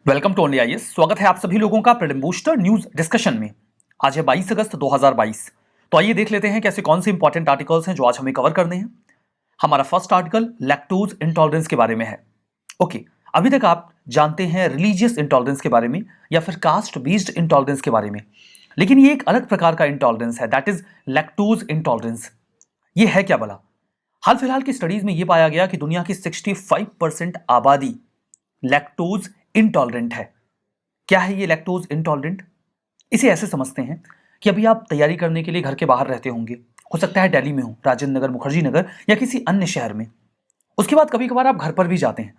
Welcome to only IAS. स्वागत है आप सभी लोगों का प्रीलिम बूस्टर न्यूज डिस्कशन में। आज है 22 अगस्त 2022। तो आइए देख लेते हैं कि ऐसे कौन से इंपॉर्टेंट आर्टिकल्स हैं जो आज हमें कवर करने हैं। हमारा फर्स्ट आर्टिकल लैक्टोज इंटॉलरेंस के बारे में है। ओके, अभी तक आप जानते हैं रिलीजियस इंटॉलरेंस के बारे में या फिर कास्ट बेस्ड इंटॉलरेंस के बारे में, लेकिन ये एक अलग प्रकार का इंटॉलरेंस है, दैट इज लैक्टोज इंटॉलरेंस। ये है क्या भला? हाल फिलहाल की स्टडीज में यह पाया गया कि दुनिया की 65% आबादी लैक्टोज इंटॉलरेंट है। क्या है ये लैक्टोज इंटॉलरेंट? इसे ऐसे समझते हैं कि अभी आप तैयारी करने के लिए घर के बाहर रहते होंगे, हो सकता है दिल्ली में हो, राजेंद्र नगर, मुखर्जी नगर या किसी अन्य शहर में। उसके बाद कभी कभार आप घर पर भी जाते हैं।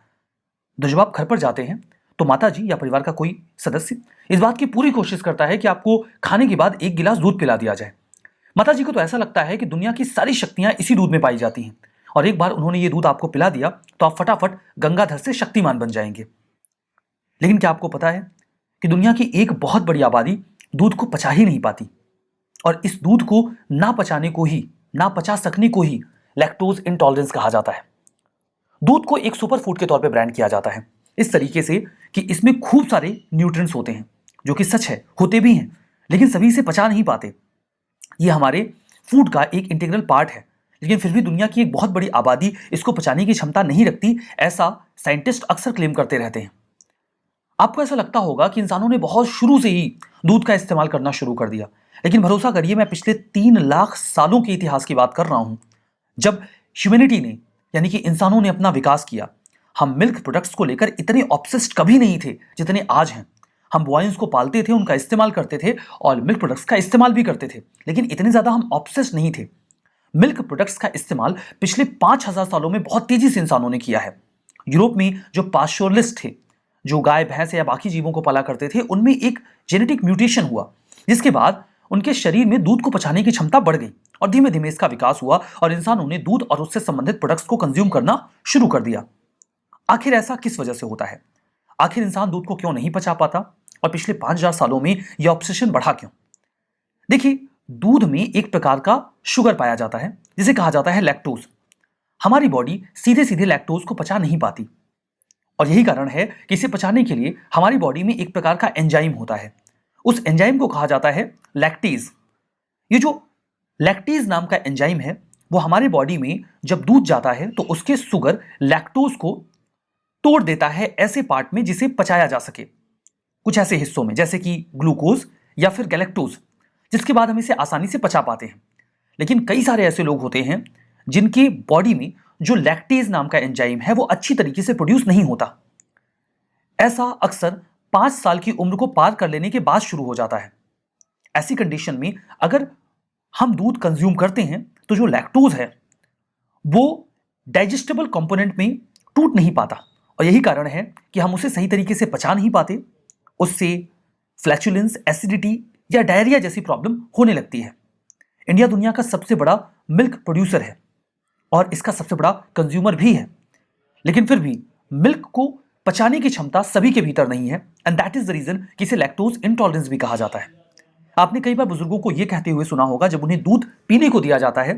तो जब आप घर पर जाते हैं तो माता जी या परिवार का कोई सदस्य इस बात की पूरी कोशिश करता है कि आपको खाने के बाद एक गिलास दूध पिला दिया जाए। माता जी को तो ऐसा लगता है कि दुनिया की सारी शक्तियां इसी दूध में पाई जाती हैं और एक बार उन्होंने ये दूध आपको पिला दिया तो आप फटाफट गंगाधर से शक्तिमान बन जाएंगे। लेकिन क्या आपको पता है कि दुनिया की एक बहुत बड़ी आबादी दूध को पचा ही नहीं पाती, और इस दूध को ना पचाने को ही, ना पचा सकने को ही लैक्टोज इंटॉलरेंस कहा जाता है। दूध को एक सुपर फूड के तौर पे ब्रांड किया जाता है इस तरीके से कि इसमें खूब सारे न्यूट्रिएंट्स होते हैं, जो कि सच है, होते भी हैं, लेकिन सभी इसे पचा नहीं पाते। ये हमारे फूड का एक इंटीग्रल पार्ट है, लेकिन फिर भी दुनिया की एक बहुत बड़ी आबादी इसको पचाने की क्षमता नहीं रखती, ऐसा साइंटिस्ट अक्सर क्लेम करते रहते हैं। आपको ऐसा लगता होगा कि इंसानों ने बहुत शुरू से ही दूध का इस्तेमाल करना शुरू कर दिया, लेकिन भरोसा करिए, मैं पिछले 3 लाख सालों के इतिहास की बात कर रहा हूं, जब ह्यूमैनिटी ने, यानी कि इंसानों ने अपना विकास किया। हम मिल्क प्रोडक्ट्स को लेकर इतने ऑब्सेस्ड कभी नहीं थे जितने आज हैं। हम बॉयंस को पालते थे, उनका इस्तेमाल करते थे और मिल्क प्रोडक्ट्स का इस्तेमाल भी करते थे, लेकिन इतने ज्यादा हम ऑब्सेस्ड नहीं थे। मिल्क प्रोडक्ट्स का इस्तेमाल पिछले 5000 सालों में बहुत तेजी से इंसानों ने किया है। यूरोप में जो पास्चोरलिस्ट थे, जो गाय भैंस या बाकी जीवों को पाला करते थे, उनमें एक जेनेटिक म्यूटेशन हुआ, जिसके बाद उनके शरीर में दूध को पचाने की क्षमता बढ़ गई और धीमे धीमे इसका विकास हुआ और इंसानों ने दूध और उससे संबंधित प्रोडक्ट्स को कंज्यूम करना शुरू कर दिया। आखिर ऐसा किस वजह से होता है? आखिर इंसान दूध को क्यों नहीं पचा पाता और पिछले 5000 सालों में यह ऑब्सेशन बढ़ा क्यों? देखिए, दूध में एक प्रकार का शुगर पाया जाता है जिसे कहा जाता है लैक्टोज। हमारी बॉडी सीधे सीधे लैक्टोज को पचा नहीं पाती, और यही कारण है कि इसे पचाने के लिए हमारी बॉडी में एक प्रकार का एंजाइम होता है। उस एंजाइम को कहा जाता है लैक्टेज। ये जो लैक्टेज नाम का एंजाइम है, वो हमारे बॉडी में जब दूध जाता है तो उसके शुगर लैक्टोज को तोड़ देता है ऐसे पार्ट में जिसे पचाया जा सके, कुछ ऐसे हिस्सों में जैसे कि ग्लूकोज या फिर गैलेक्टोज, जिसके बाद हम इसे आसानी से पचा पाते हैं। लेकिन कई सारे ऐसे लोग होते हैं जिनकी बॉडी में जो लैक्टेज नाम का एंजाइम है वो अच्छी तरीके से प्रोड्यूस नहीं होता। ऐसा अक्सर 5 साल की उम्र को पार कर लेने के बाद शुरू हो जाता है। ऐसी कंडीशन में अगर हम दूध कंज्यूम करते हैं तो जो लैक्टोज है वो डाइजेस्टेबल कंपोनेंट में टूट नहीं पाता, और यही कारण है कि हम उसे सही तरीके से पचा नहीं पाते। उससे फ्लैचुलेंस, एसिडिटी या डायरिया जैसी प्रॉब्लम होने लगती है। इंडिया दुनिया का सबसे बड़ा मिल्क प्रोड्यूसर है और इसका सबसे बड़ा कंज्यूमर भी है, लेकिन फिर भी मिल्क को पचाने की क्षमता सभी के भीतर नहीं है, and that is the reason कि इसे लैक्टोज इंटॉलरेंस भी कहा जाता है। आपने कई बार बुजुर्गों को यह कहते हुए सुना होगा जब उन्हें दूध पीने को दिया जाता है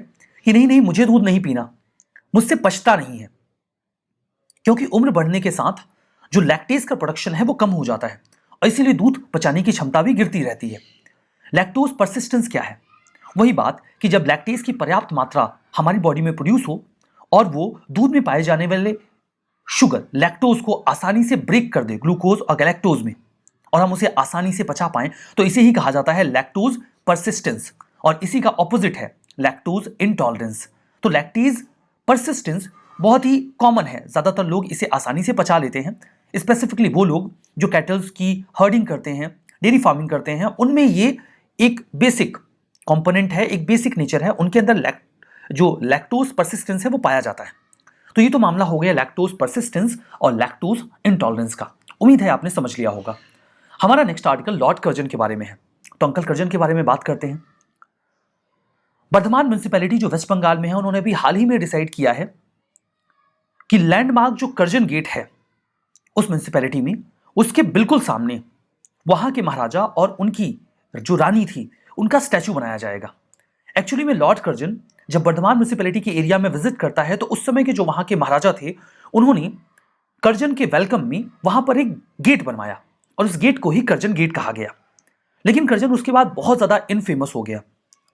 कि नहीं नहीं, मुझे दूध नहीं पीना, मुझसे पचता नहीं है, क्योंकि उम्र बढ़ने के साथ जो लैक्टेज का प्रोडक्शन है वो कम हो जाता है और इसीलिए दूध पचाने की क्षमता भी गिरती रहती है। लैक्टोज परसिस्टेंस क्या है? वही बात कि जब लैक्टेज की पर्याप्त मात्रा हमारी बॉडी में प्रोड्यूस हो और वो दूध में पाए जाने वाले शुगर लैक्टोज को आसानी से ब्रेक कर दे ग्लूकोज और गैलेक्टोज में, और हम उसे आसानी से पचा पाएं, तो इसे ही कहा जाता है लैक्टोज परसिस्टेंस, और इसी का ऑपोजिट है लैक्टोज इंटॉलरेंस। तो लैक्टेज परसिस्टेंस बहुत ही कॉमन है, ज्यादातर लोग इसे आसानी से पचा लेते हैं। स्पेसिफिकली वो लोग जो कैटल्स की हर्डिंग करते हैं, डेयरी फार्मिंग करते हैं, उनमें ये एक बेसिक कंपोनेंट है, एक बेसिक नेचर है, उनके अंदर जो लैक्टोज परसिस्टेंस है वो पाया जाता है। तो ये तो मामला हो गया लैक्टोज परसिस्टेंस और लैक्टोज इंटॉलरेंस का। उम्मीद है आपने समझ लिया होगा। हमारा नेक्स्ट आर्टिकल लॉर्ड कर्जन के बारे में है। तो अंकल कर्जन के बारे में बात करते हैं। बर्धमान म्युनिसिपैलिटी जो वेस्ट बंगाल में है, उन्होंने अभी हाल ही में डिसाइड किया है कि लैंडमार्क जो कर्जन गेट है उस म्युनिसिपैलिटी में, उसके बिल्कुल सामने वहां के महाराजा और उनकी जो रानी थी उनका स्टैचू बनाया जाएगा। एक्चुअली में लॉर्ड कर्जन जब बर्धमान म्युनिसिपैलिटी के एरिया में विजिट करता है तो उस समय के जो वहां के महाराजा थे उन्होंने कर्जन के वेलकम में वहां पर एक गेट बनवाया और उस गेट को ही कर्जन गेट कहा गया। लेकिन कर्जन उसके बाद बहुत ज्यादा इनफेमस हो गया।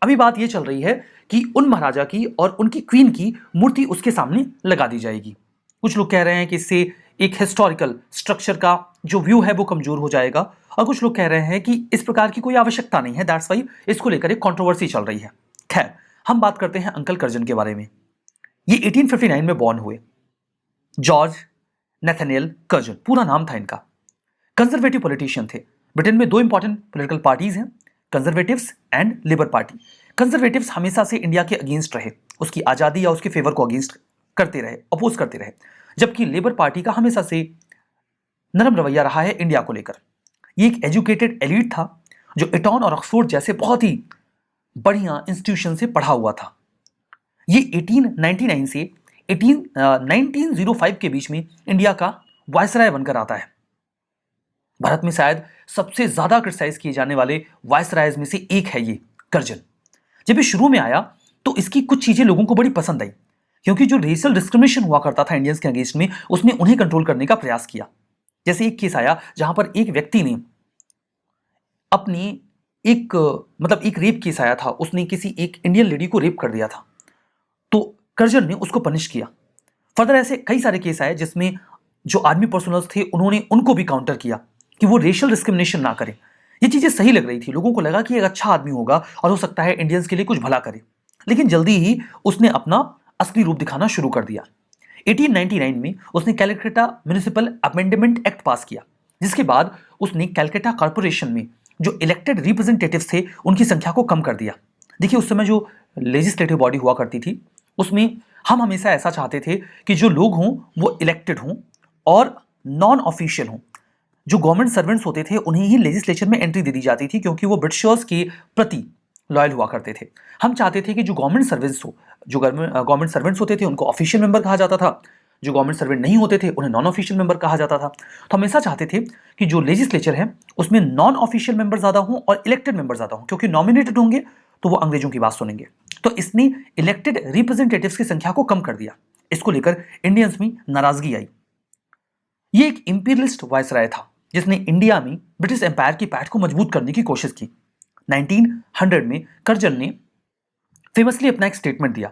अभी बात यह चल रही है कि उन महाराजा की और उनकी क्वीन की मूर्ति उसके सामने लगा दी जाएगी। कुछ लोग कह रहे हैं कि इससे एक हिस्टोरिकल स्ट्रक्चर का जो व्यू है वो कमजोर हो जाएगा, और कुछ लोग कह रहे हैं कि इस प्रकार की कोई आवश्यकता नहीं है, दैट्स वाई इसको लेकर एक कंट्रोवर्सी चल रही है। खैर, हम बात करते हैं अंकल कर्जन के बारे में। ये 1859 में बॉर्न हुए। जॉर्ज नेथानियल कर्जन पूरा नाम था इनका। कंजर्वेटिव पॉलिटिशियन थे। ब्रिटेन में दो इंपॉर्टेंट पॉलिटिकल पार्टीज हैं, conservatives and Libre party. Conservatives हमेशा से इंडिया के अगेंस्ट रहे, उसकी आजादी या उसके फेवर को अगेंस्ट करते रहे, अपोज करते रहे, जबकि लेबर पार्टी का हमेशा से नरम रवैया रहा है इंडिया को लेकर। ये एक एजुकेटेड एलीट था जो इटॉन और ऑक्सफोर्ड जैसे बहुत ही बढ़िया इंस्टीट्यूशन से पढ़ा हुआ था। ये 1899 से 1905 के बीच में इंडिया का वायसराय बनकर आता है। भारत में शायद सबसे ज्यादा क्रिटिसाइज किए जाने वाले वायसरायज में से एक है ये कर्जन। जब ये शुरू में आया तो इसकी कुछ चीजें लोगों को बड़ी पसंद आई, क्योंकि जो रेशियल डिस्क्रिमिनेशन हुआ करता था इंडियंस के अगेंस्ट में, उसने उन्हें कंट्रोल करने का प्रयास किया। जैसे एक केस आया जहां पर एक व्यक्ति ने अपनी एक रेप केस आया था, उसने किसी एक इंडियन लेडी को रेप कर दिया था, तो कर्जन ने उसको पनिश किया। फर्दर ऐसे कई सारे केस आए जिसमें जो आर्मी पर्सनल्स थे उन्होंने उनको भी काउंटर किया कि वो रेशियल डिस्क्रिमिनेशन ना करें। ये चीजें सही लग रही थी, लोगों को लगा कि एक अच्छा आदमी होगा और हो सकता है इंडियंस के लिए कुछ भला करे। लेकिन जल्दी ही उसने अपना असली रूप दिखाना शुरू कर दिया। 1899 में उसने कैलकाटा म्युनिसिपल अमेंडमेंट एक्ट पास किया, जिसके बाद उसने कैलकाटा कॉर्पोरेशन में जो इलेक्टेड रिप्रेजेंटेटिव्स थे उनकी संख्या को कम कर दिया। देखिए, उस समय जो लेजिस्लेटिव बॉडी हुआ करती थी उसमें हम हमेशा ऐसा चाहते थे कि जो लोग हों वो इलेक्टेड हों और नॉन ऑफिशियल हों। जो गवर्नमेंट सर्वेंट्स होते थे उन्हें ही लेजिस्लेचर में एंट्री दे दी जाती थी, क्योंकि वो ब्रिटिशर्स के प्रति लॉयल हुआ करते थे। हम चाहते थे कि जो गवर्नमेंट सर्वेंट्स होते थे उनको ऑफिशियल मेंबर कहा जाता था, जो गवर्नमेंट सर्वेंट नहीं होते थे उन्हें नॉन ऑफिशियल मेंबर कहा जाता था। तो हमेशा चाहते थे कि जो लेजिस्लेचर है उसमें नॉन ऑफिशियल मेंबर ज्यादा हों और इलेक्टेड मेंबर ज्यादा हों, क्योंकि नॉमिनेटेड होंगे तो वो अंग्रेजों की बात सुनेंगे। तो इसने इलेक्टेड रिप्रेजेंटेटिव्स की संख्या को कम कर दिया। इसको लेकर इंडियंस में नाराजगी आई। ये एक इंपीरियलिस्ट वायसराय था जिसने इंडिया में ब्रिटिश एम्पायर की पैठ को मजबूत करने की कोशिश की। 1900 में कर्जन ने फेमसली अपना एक स्टेटमेंट दिया।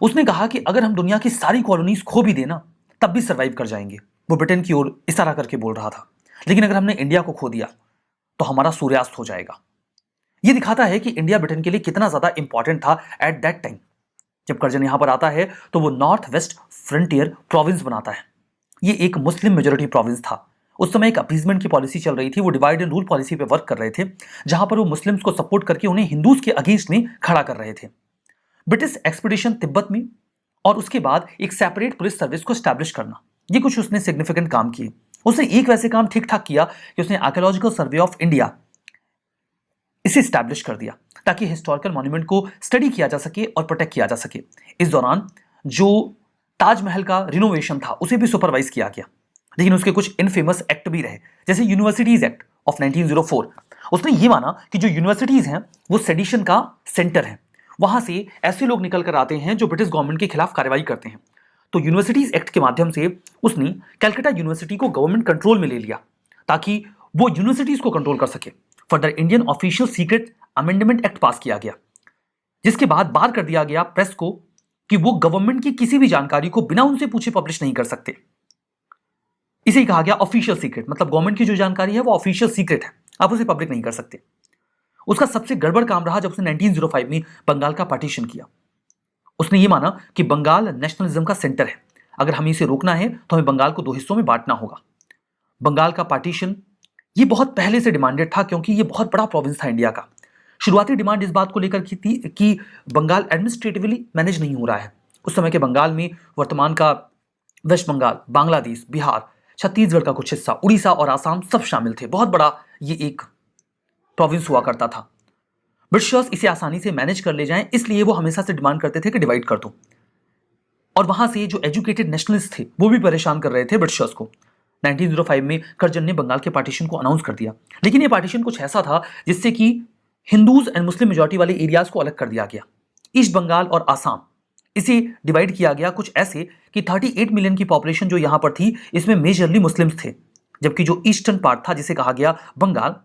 उसने कहा कि अगर हम दुनिया की सारी कॉलोनीज खो भी देना तब भी सर्वाइव कर जाएंगे। वो ब्रिटेन की ओर इशारा करके बोल रहा था, लेकिन अगर हमने इंडिया को खो दिया तो हमारा सूर्यास्त हो जाएगा। यह दिखाता है कि इंडिया ब्रिटेन के लिए कितना ज्यादा इंपॉर्टेंट था एट दैट टाइम। जब कर्जन यहां पर आता है तो वो नॉर्थ वेस्ट फ्रंटियर प्रोविंस बनाता है। ये एक मुस्लिम मेजोरिटी प्रोविंस था। उस समय एक अपीजमेंट की पॉलिसी चल रही थी, वो डिवाइड एंड रूल पॉलिसी पे वर्क कर रहे थे, जहां पर वो मुस्लिम्स को सपोर्ट करके उन्हें हिंदूज के अगेंस्ट में खड़ा कर रहे थे। ब्रिटिश एक्सपीडिशन तिब्बत में और उसके बाद एक सेपरेट पुलिस सर्विस को स्टैब्लिश करना, ये कुछ उसने सिग्निफिकेंट काम किए। उसने एक वैसे काम ठीक ठाक किया कि उसने आर्कियोलॉजिकल सर्वे ऑफ इंडिया इसे स्टैब्लिश कर दिया ताकि हिस्टोरिकल मॉन्यूमेंट को स्टडी किया जा सके और प्रोटेक्ट किया जा सके। इस दौरान जो ताजमहल का रिनोवेशन था उसे भी सुपरवाइज किया गया। लेकिन उसके कुछ इनफेमस एक्ट भी रहे, जैसे यूनिवर्सिटीज एक्ट ऑफ 1904। उसने ये माना कि जो यूनिवर्सिटीज हैं वो सेडिशन का सेंटर है, वहां से ऐसे लोग निकल कर आते हैं जो ब्रिटिश गवर्नमेंट के खिलाफ कार्रवाई करते हैं। तो यूनिवर्सिटीज एक्ट के माध्यम से उसने कैलकाटा यूनिवर्सिटी को गवर्नमेंट कंट्रोल में ले लिया ताकि वो यूनिवर्सिटीज को कंट्रोल कर सके। Further Indian official secret amendment act पास किया गया, जिसके बाद बार कर दिया गया प्रेस को कि वो गवर्नमेंट की किसी भी जानकारी को बिना उनसे पूछे पब्लिश नहीं कर सकते। इसे ही कहा गया ऑफिशियल सीक्रेट, मतलब गवर्नमेंट की जो जानकारी है वो ऑफिशियल सीक्रेट है, आप उसे पब्लिक नहीं कर सकते। उसका सबसे गड़बड़ काम रहा जब उसने 1905 में बंगाल का पार्टीशन किया। उसने ये माना कि बंगाल नेशनलिज्म का सेंटर है, अगर हमें इसे रोकना है तो हमें बंगाल को दो हिस्सों में बांटना होगा। बंगाल का पार्टीशन ये बहुत पहले से डिमांडेड था, क्योंकि ये बहुत बड़ा प्रोविंस था इंडिया का। शुरुआती डिमांड इस बात को लेकर की थी कि बंगाल एडमिनिस्ट्रेटिवली मैनेज नहीं हो रहा है। उस समय के बंगाल में वर्तमान का वेस्ट बंगाल, बांग्लादेश, बिहार, छत्तीसगढ़ का कुछ हिस्सा, उड़ीसा और आसाम सब शामिल थे। बहुत बड़ा ये एक प्रोविंस हुआ करता था। ब्रिटिशर्स इसे आसानी से मैनेज कर ले जाएं, इसलिए वो हमेशा से डिमांड करते थे कि डिवाइड कर दो। और वहां से जो एजुकेटेड नेशनलिस्ट थे वो भी परेशान कर रहे थे ब्रिटिशर्स को। 1905 में कर्जन ने बंगाल के पार्टीशन को अनाउंस कर दिया, लेकिन ये पार्टीशन कुछ ऐसा था जिससे कि हिंदूज एंड मुस्लिम मेजॉरिटी वाले एरियाज को अलग कर दिया गया। ईस्ट बंगाल और आसाम इसे डिवाइड किया गया कुछ ऐसे कि 38 मिलियन की पॉपुलेशन जो यहां पर थी, इसमें मेजरली मुस्लिम्स थे, जबकि जो ईस्टर्न पार्ट था जिसे कहा गया बंगाल,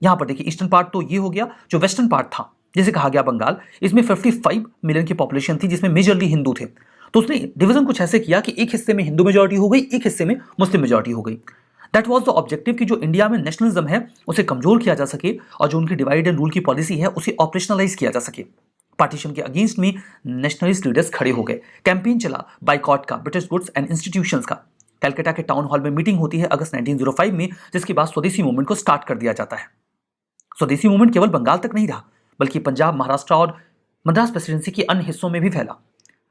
यहां पर देखिए ईस्टर्न पार्ट तो ये हो गया, जो वेस्टर्न पार्ट था जिसे कहा गया बंगाल, इसमें 55 मिलियन की पॉपुलेशन थी जिसमें मेजरली हिंदू थे। तो उसने डिवीजन कुछ ऐसे किया कि एक हिस्से में हिंदू मेजॉरिटी हो गई, एक हिस्से में मुस्लिम मेजॉरिटी हो गई। दैट वाज द ऑब्जेक्टिव कि जो इंडिया में नेशनलिज्म है उसे कमजोर किया जा सके और जो उनकी डिवाइड एंड रूल की पॉलिसी है उसे ऑपरेशनलाइज किया जा सके। पार्टीशन के अगेंस्ट में नेशनलिस्ट लीडर्स खड़े हो गए। कैंपेन चला बाइकॉट का, ब्रिटिश गुड्स एंड इंस्टीट्यूशंस का। कलकत्ता के टाउन हॉल में मीटिंग होती है अगस्त 1905 में, जिसके बाद स्वदेशी मूवमेंट को स्टार्ट कर दिया जाता है। स्वदेशी मूवमेंट केवल बंगाल तक नहीं रहा, बल्कि पंजाब, महाराष्ट्र और मद्रास प्रेसिडेंसी के अन्य हिस्सों में भी फैला।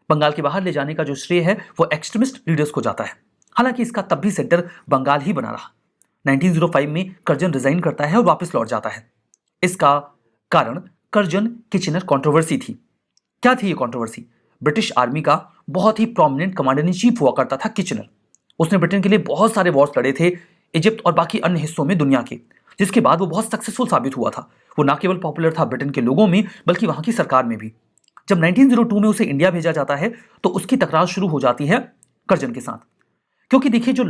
बंगाल के बाहर ले जाने का जो श्रेय है वो एक्सट्रीमिस्ट लीडर्स को जाता है। हालांकि इसका तब भी सेंटर बंगाल ही बना रहा। 1905 में कर्जन रिजाइन करता है और वापस लौट जाता है। इसका कारण कर्जन किचनर कंट्रोवर्सी थी। क्या थी ये कंट्रोवर्सी? ब्रिटिश आर्मी का बहुत ही प्रोमिनेंट कमांडर इन चीफ हुआ करता था किचनर। उसने ब्रिटेन के लिए बहुत सारे वॉर्स लड़े थे, इजिप्ट और बाकी अन्य हिस्सों में दुनिया के, जिसके बाद वो बहुत सक्सेसफुल साबित हुआ था। वो ना केवल पॉपुलर था ब्रिटेन के लोगों में, बल्कि वहां की सरकार में भी। जब 1902 में उसे इंडिया भेजा जाता है तो उसकी तकरार शुरू हो जाती है कर्जन के साथ, क्योंकि देखिए जो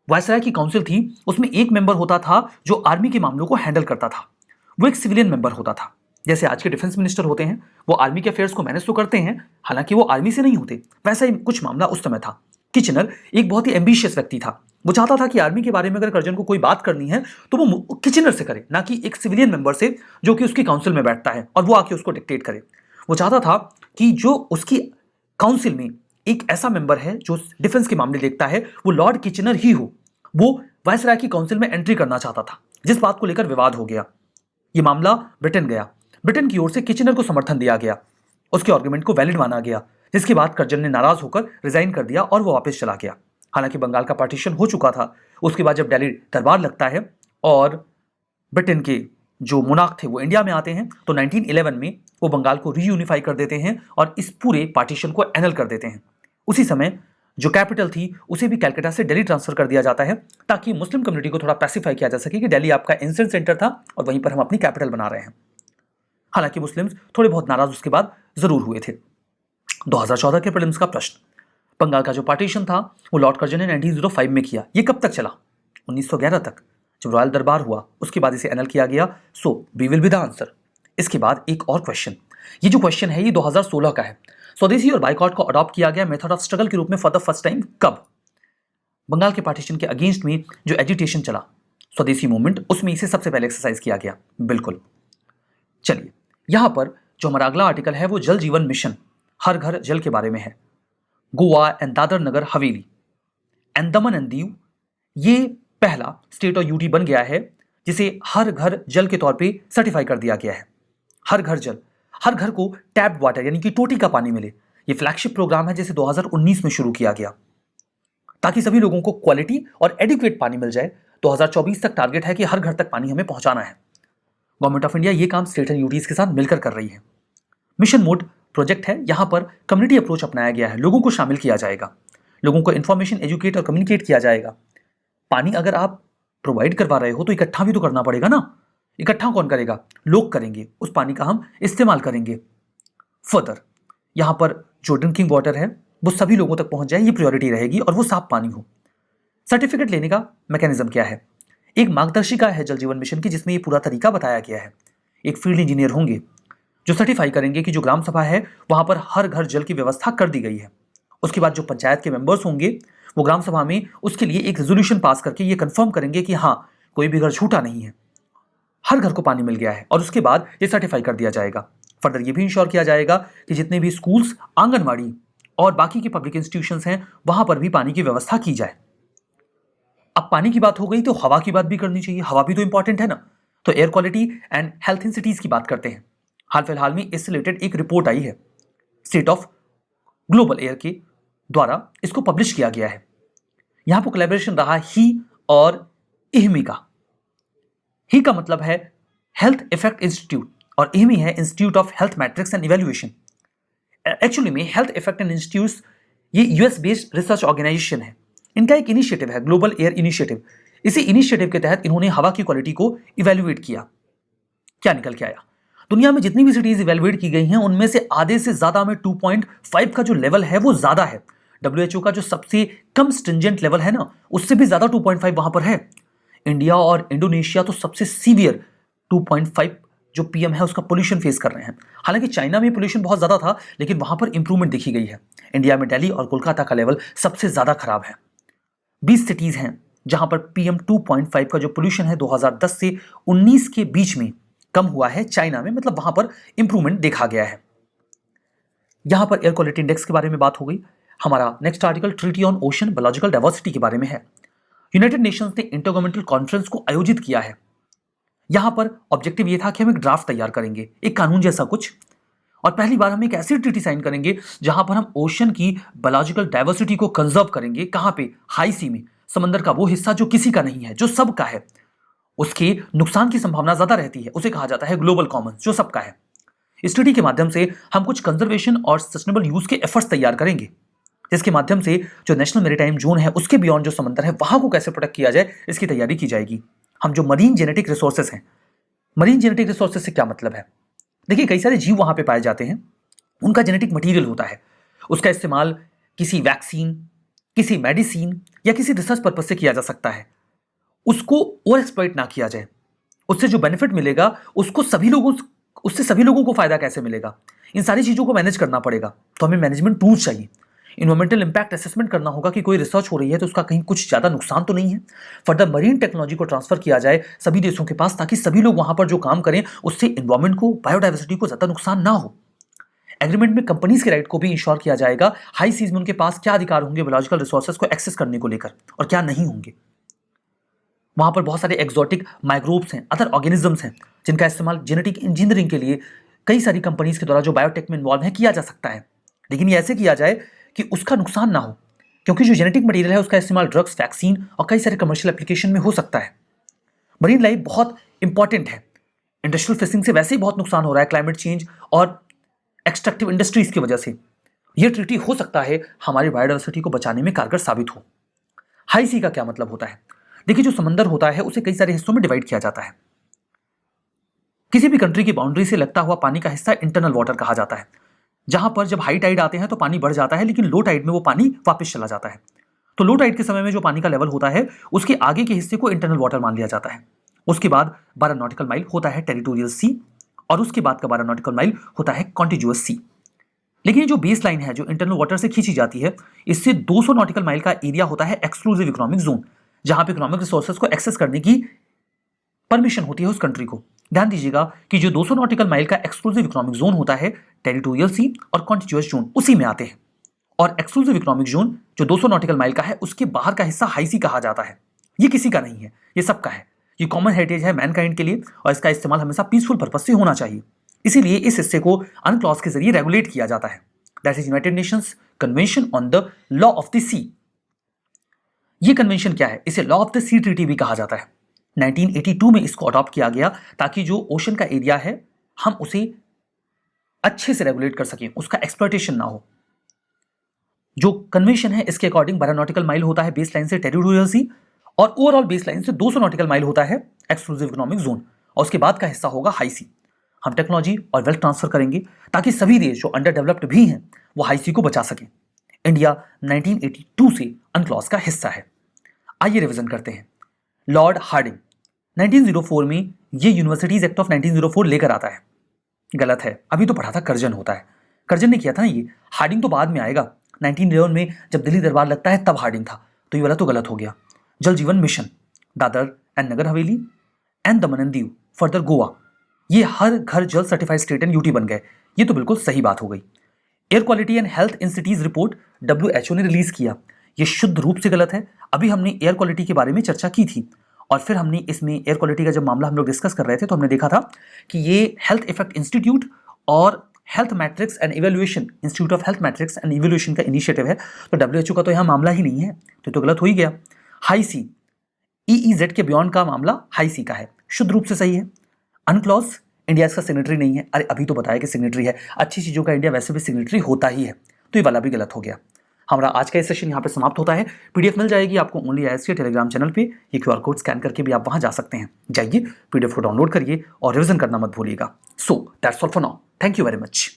वायसराय की काउंसिल थी उसमें एक मेंबर होता था जो आर्मी के मामलों को हैंडल करता था। वो एक सिविलियन मेंबर होता था। जैसे आज के डिफेंस मिनिस्टर होते हैं, वो आर्मी के अफेयर्स को मैनेज तो करते हैं, हालांकि वो आर्मी से नहीं होते। वैसा ही कुछ मामला उस समय था। किचनर एक बहुत ही एम्बिशियस व्यक्ति था। वो चाहता था कि आर्मी के बारे में अगर कर्जन को कोई बात करनी है तो वो किचनर से करे, ना कि एक सिविलियन मेंबर से जो कि उसकी काउंसिल में बैठता है और वो आके उसको डिक्टेट करे। वो चाहता था कि जो उसकी काउंसिल में एक ऐसा मेंबर है जो डिफेंस के मामले देखता है, वो लॉर्ड किचनर ही हो। वो वायसराय की काउंसिल में एंट्री करना चाहता था, जिस बात को लेकर विवाद हो गया। ये मामला ब्रिटेन गया। ब्रिटेन की ओर से किचनर को समर्थन दिया गया, उसके आर्गुमेंट को वैलिड माना गया, जिसके बाद कर्जन ने नाराज होकर रिजाइन कर दिया और वो वापस चला गया। हालांकि बंगाल का पार्टीशन हो चुका था। उसके बाद जब दिल्ली दरबार लगता है और ब्रिटेन के जो मुनाक थे वो इंडिया में आते हैं, तो 1911 में वो बंगाल को रीयूनिफाई कर देते हैं और इस पूरे पार्टीशन को एनल कर देते हैं। उसी समय जो कैपिटल थी उसे भी कलकत्ता से दिल्ली ट्रांसफर कर दिया जाता है, ताकि मुस्लिम कम्युनिटी को थोड़ा पैसिफाई किया जा सके कि दिल्ली आपका इंसिडेंट सेंटर था और वहीं पर हम अपनी कैपिटल बना रहे हैं। हालांकि मुस्लिम्स थोड़े बहुत नाराज उसके बाद जरूर हुए थे। 2014 के प्रीलिम्स का प्रश्न, बंगाल का जो पार्टीशन था वो लॉर्ड कर्जन ने 1905 में किया। ये कब तक चला? 1911 तक, जब रॉयल दरबार हुआ उसके बाद इसे एनल किया गया। So we will be the answer. इसके बाद एक और क्वेश्चन, ये जो क्वेश्चन है ये 2016 का है। स्वदेशी और बाइकॉट को अडॉप्ट किया गया मेथड ऑफ स्ट्रगल के रूप में फॉर द फर्स्ट टाइम कब? बंगाल के पार्टीशन के अगेंस्ट में जो एजिटेशन चला, स्वदेशी मूवमेंट, उसमें इसे सबसे पहले एक्सरसाइज किया गया। बिल्कुल। चलिए, यहां पर जो हमारा अगला आर्टिकल है वो जल जीवन मिशन, हर घर जल के बारे में है। Goa and Dadar Nagar Haveli and Daman and Diu, ये पहला स्टेट और यूटी बन गया है जिसे हर घर जल के तौर पे सर्टिफाई कर दिया गया है। हर घर जल, हर घर को टैप्ड वाटर यानी कि टोटी का पानी मिले। ये फ्लैगशिप प्रोग्राम है जिसे 2019 में शुरू किया गया, ताकि सभी लोगों को क्वालिटी और एडिक्वेट पानी मिल जाए। 2024 तक टारगेट है कि हर घर तक पानी हमें पहुंचाना है। गवर्नमेंट ऑफ इंडिया ये काम स्टेट एंड यूटीज के साथ मिलकर कर रही है। मिशन मोड प्रोजेक्ट है, यहां पर कम्युनिटी अप्रोच अपनाया गया है। लोगों को शामिल किया जाएगा, लोगों को इन्फॉर्मेशन, एजुकेट और कम्युनिकेट किया जाएगा। पानी अगर आप प्रोवाइड करवा रहे हो तो इकट्ठा भी तो करना पड़ेगा ना। इकट्ठा कौन करेगा? लोग करेंगे। उस पानी का हम इस्तेमाल करेंगे। फर्दर यहां पर जो ड्रिंकिंग वाटर है वो सभी लोगों तक पहुंच जाए, ये प्रायोरिटी रहेगी और वो साफ पानी हो। सर्टिफिकेट लेने का मैकेनिज्म क्या है? एक मार्गदर्शिका है जल जीवन मिशन की, जिसमें ये पूरा तरीका बताया गया है। एक फील्ड इंजीनियर होंगे जो सर्टिफाई करेंगे कि जो ग्राम सभा है वहां पर हर घर जल की व्यवस्था कर दी गई है। उसके बाद जो पंचायत के मेंबर्स होंगे वो ग्राम सभा में उसके लिए एक रेजोल्यूशन पास करके ये कंफर्म करेंगे कि हाँ, कोई भी घर छूटा नहीं है, हर घर को पानी मिल गया है, और उसके बाद ये सर्टिफाई कर दिया जाएगा। फर्दर ये भी इंश्योर किया जाएगा कि जितने भी स्कूल्स, आंगनवाड़ी और बाकी के पब्लिक इंस्टीट्यूशंस हैं वहां पर भी पानी की व्यवस्था की जाए। अब पानी की बात हो गई तो हवा की बात भी करनी चाहिए। हवा भी तो इंपॉर्टेंट है ना। तो air quality and health in cities की बात करते हैं। हाल फिलहाल में इससे रिलेटेड एक रिपोर्ट आई है, स्टेट ऑफ ग्लोबल एयर के द्वारा इसको पब्लिश किया गया है। यहां पर कोलैबोरेशन रहा ही और इहमी का। ही का मतलब है हेल्थ इफेक्ट इंस्टीट्यूट और इहमी है institute of health matrix and evaluation. Actually में हेल्थ इफेक्ट एंड इंस्टीट्यूट ये यूएस बेस्ड रिसर्च ऑर्गेनाइजेशन है। इनका एक इनिशिएटिव है, ग्लोबल एयर इनिशिएटिव। इसी इनिशिएटिव के तहत इन्होंने हवा की क्वालिटी को इवैल्यूएट किया। क्या निकल के आया? दुनिया में जितनी भी सिटीज इवेलुएट की गई हैं उनमें से आधे से ज्यादा में 2.5 का जो लेवल है वो ज्यादा है। WHO का जो सबसे कम स्ट्रिंजेंट लेवल है ना, उससे भी ज्यादा 2.5 वहां पर है। इंडिया और इंडोनेशिया तो सबसे सीवियर 2.5 जो PM है उसका पोल्यूशन फेस कर रहे हैं। हालांकि चाइना में पोल्यूशन बहुत ज्यादा था, लेकिन वहां पर इंप्रूवमेंट देखी गई है। इंडिया में दिल्ली और कोलकाता का लेवल सबसे ज्यादा खराब है। 20 सिटीज हैं जहां पर PM 2.5 का जो पोल्यूशन है 2010 से 19 के बीच में कम हुआ है। चाइना में मतलब वहां पर इंप्रूवमेंट देखा गया है। यहां पर एयर क्वालिटी इंडेक्स के बारे में बात हो गई। हमारा next article treaty on ocean biological diversity के बारे में है। यूनाइटेड नेशंस ने इंटरगवर्नमेंटल कॉन्फ्रेंस को आयोजित किया है। यहां पर ऑब्जेक्टिव यह था कि हम एक ड्राफ्ट तैयार करेंगे, एक कानून जैसा कुछ, और पहली बार हम एक ऐसी ट्रीटी साइन करेंगे जहां पर हम ओशन की बायोलॉजिकल डाइवर्सिटी को कंजर्व करेंगे। कहां पे? हाई सी में, समंदर का वो हिस्सा जो किसी का नहीं है, जो सबका है। उसके नुकसान की संभावना ज्यादा रहती है, उसे कहा जाता है ग्लोबल कॉमन्स, जो सबका है। इस ट्रीटी के माध्यम से हम कुछ कंजर्वेशन और सस्टेनेबल यूज के एफर्ट्स तैयार करेंगे, जिसके माध्यम से जो नेशनल मैरीटाइम जोन है उसके बियॉन्ड जो समंदर है वहां को कैसे प्रोटेक्ट किया जाए, इसकी तैयारी की जाएगी। हम जो मरीन जेनेटिक रिसोर्सेस हैं, मरीन जेनेटिक रिसोर्सेस से क्या मतलब है? देखिए, कई सारे जीव वहां पे पाए जाते हैं, उनका जेनेटिक मटेरियल होता है, उसका इस्तेमाल किसी वैक्सीन, किसी मेडिसिन या किसी रिसर्च पर्पज से किया जा सकता है। उसको ओवर एक्सप्लॉइट ना किया जाए, उससे जो बेनिफिट मिलेगा उससे सभी लोगों को फायदा कैसे मिलेगा, इन सारी चीजों को मैनेज करना पड़ेगा। तो हमें मैनेजमेंट टूल्स चाहिए। इन्वायरमेंटल इंपैक्ट असेसमेंट करना होगा कि कोई रिसर्च हो रही है तो उसका कहीं कुछ ज्यादा नुकसान तो नहीं है। फर्दर मरीन टेक्नोलॉजी को ट्रांसफर किया जाए सभी देशों के पास, ताकि सभी लोग वहां पर जो काम करें उससे इन्वायरमेंट को, बायोडाइवर्सिटी को ज्यादा नुकसान ना हो। एग्रीमेंट में कंपनीज के राइट को भी इंश्योर किया जाएगा। हाई सीज में उनके पास क्या अधिकार होंगे बायोलॉजिकल रिसोर्सेज को एक्सेस करने को लेकर, और क्या नहीं होंगे। वहां पर बहुत सारे एक्सोटिक माइक्रोब्स हैं, अदर ऑर्गेनिजम्स हैं, जिनका इस्तेमाल जेनेटिक इंजीनियरिंग के लिए कई सारी कंपनीज के द्वारा जो बायोटेक में इन्वॉल्व है किया जा सकता है। लेकिन ये ऐसे किया जाए कि उसका नुकसान ना हो, क्योंकि जो जेनेटिक मटेरियल है उसका इस्तेमाल ड्रग्स, वैक्सीन और कई सारे कमर्शियल एप्लीकेशन में हो सकता है। मरीन लाइफ बहुत इंपॉर्टेंट है। इंडस्ट्रियल फिशिंग से वैसे ही बहुत नुकसान हो रहा है क्लाइमेट चेंज और एक्सट्रैक्टिव इंडस्ट्रीज की वजह से। यह ट्रीटी हो सकता है हमारी बायोडाइवर्सिटी को बचाने में कारगर साबित हो। हाई सी का क्या मतलब होता है? देखिए, जो समंदर होता है उसे कई सारे हिस्सों में डिवाइड किया जाता है। किसी भी कंट्री की बाउंड्री से लगता हुआ पानी का हिस्सा इंटरनल वाटर कहा जाता है, जहां पर जब हाई टाइड आते हैं तो पानी बढ़ जाता है, लेकिन लो टाइड में वो पानी वापस चला जाता है। तो लो टाइड के समय में जो पानी का लेवल होता है उसके आगे के हिस्से को इंटरनल वाटर मान लिया जाता है। उसके बाद 12 नॉटिकल माइल होता है टेरिटोरियल सी, और उसके बाद का 12 नॉटिकल माइल होता है कॉन्टिग्यूअस सी। लेकिन जो बेस लाइन है जो इंटरनल वाटर से खींची जाती है, इससे 200 नॉटिकल माइल का एरिया होता है एक्सक्लूसिव इकोनॉमिक जोन, जहां पे इकोनॉमिक रिसोर्सेज को एक्सेस करने की परमिशन होती है उस कंट्री को। ध्यान दीजिएगा कि जो 200 नॉटिकल माइल का एक्सक्लूसिव इकोनॉमिक जोन होता है, टेरिटोरियल सी और कॉन्टिग्यूअस जोन उसी में आते हैं। और एक्सक्लूसिव इकोनॉमिक जोन जो 200 नॉटिकल माइल का है उसके बाहर का हिस्सा हाई सी कहा जाता है। ये किसी का नहीं है, ये सबका है। ये कॉमन हेरिटेज है मैनकाइंड के लिए, और इसका इस्तेमाल हमेशा पीसफुल पर्पज से होना चाहिए। इसीलिए इस हिस्से को अनक्लॉज के जरिए रेगुलेट किया जाता है। That is United Nations convention on the law of the sea. ये कन्वेंशन क्या है? इसे law of the sea treaty भी कहा जाता है। 1982 में इसको अडॉप्ट किया गया ताकि जो ओशन का एरिया है हम उसे अच्छे से रेगुलेट कर सकें, उसका एक्सप्लॉयटेशन ना हो। जो कन्वेंशन है इसके अकॉर्डिंग 12 नॉटिकल माइल होता है बेस लाइन से टेरिटोरियल सी, और ओवरऑल बेस लाइन से 200 नॉटिकल माइल होता है एक्सक्लूसिव इकोनॉमिक जोन, और उसके बाद का हिस्सा होगा हाई सी। हम टेक्नोलॉजी और वेल्थ ट्रांसफर करेंगे ताकि सभी देश जो अंडर डेवलप्ड भी हैं वो हाई सी को बचा सकें। इंडिया 1982 से अनक्लॉज का हिस्सा है। आइए रिवीजन करते हैं। लॉर्ड हार्डिंग 1904 में ये यूनिवर्सिटीज एक्ट ऑफ 1904 लेकर आता है। गलत है, अभी तो पढ़ा था कर्जन होता है। कर्जन ने किया था ना ये, हार्डिंग तो बाद में आएगा। 1911 में जब दिल्ली दरबार लगता है तब हार्डिंग था, तो ये वाला तो गलत हो गया। जल जीवन mission, Dadar and Nagar Haveli and Daman and Diu, further Goa, ये हर घर जल सर्टिफाइड स्टेट एंड यूटी बन गए। ये तो बिल्कुल सही बात हो गई। Air quality and health in cities report WHO ने रिलीज किया, ये शुद्ध रूप से गलत है। अभी हमने एयर क्वालिटी के बारे में चर्चा की थी, और फिर हमने इसमें एयर क्वालिटी का जब मामला हम लोग डिस्कस कर रहे थे तो हमने देखा था कि ये हेल्थ इफेक्ट इंस्टीट्यूट और health matrix and evaluation, institute of health matrix and evaluation का इनिशिएटिव है। तो WHO का तो यहाँ मामला ही नहीं है, तो गलत हो ही गया। हाई सी, EEZ के बियॉन्ड का मामला हाई सी का है, शुद्ध रूप से सही है। अनक्लॉज, इंडिया इसका सिग्नेटरी नहीं है। अरे अभी तो बताया कि सिग्नेटरी है, अच्छी चीजों का इंडिया वैसे भी सिग्नेटरी होता ही है, तो ये वाला भी गलत हो गया। हमारा आज का ये सेशन यहाँ पे समाप्त होता है। पीडीएफ मिल जाएगी आपको ओनली ISC टेलीग्राम चैनल पे। ये QR कोड स्कैन करके भी आप वहां जा सकते हैं। जाइए पीडीएफ को डाउनलोड करिए और रिवीजन करना मत भूलिएगा। So that's all for now. Thank you very much.